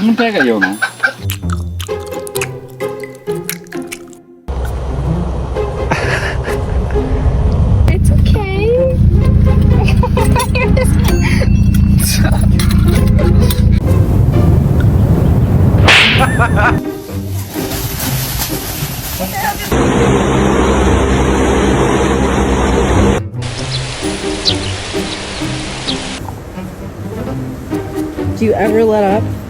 Mantega yun, no? It's okay. Do you ever let up?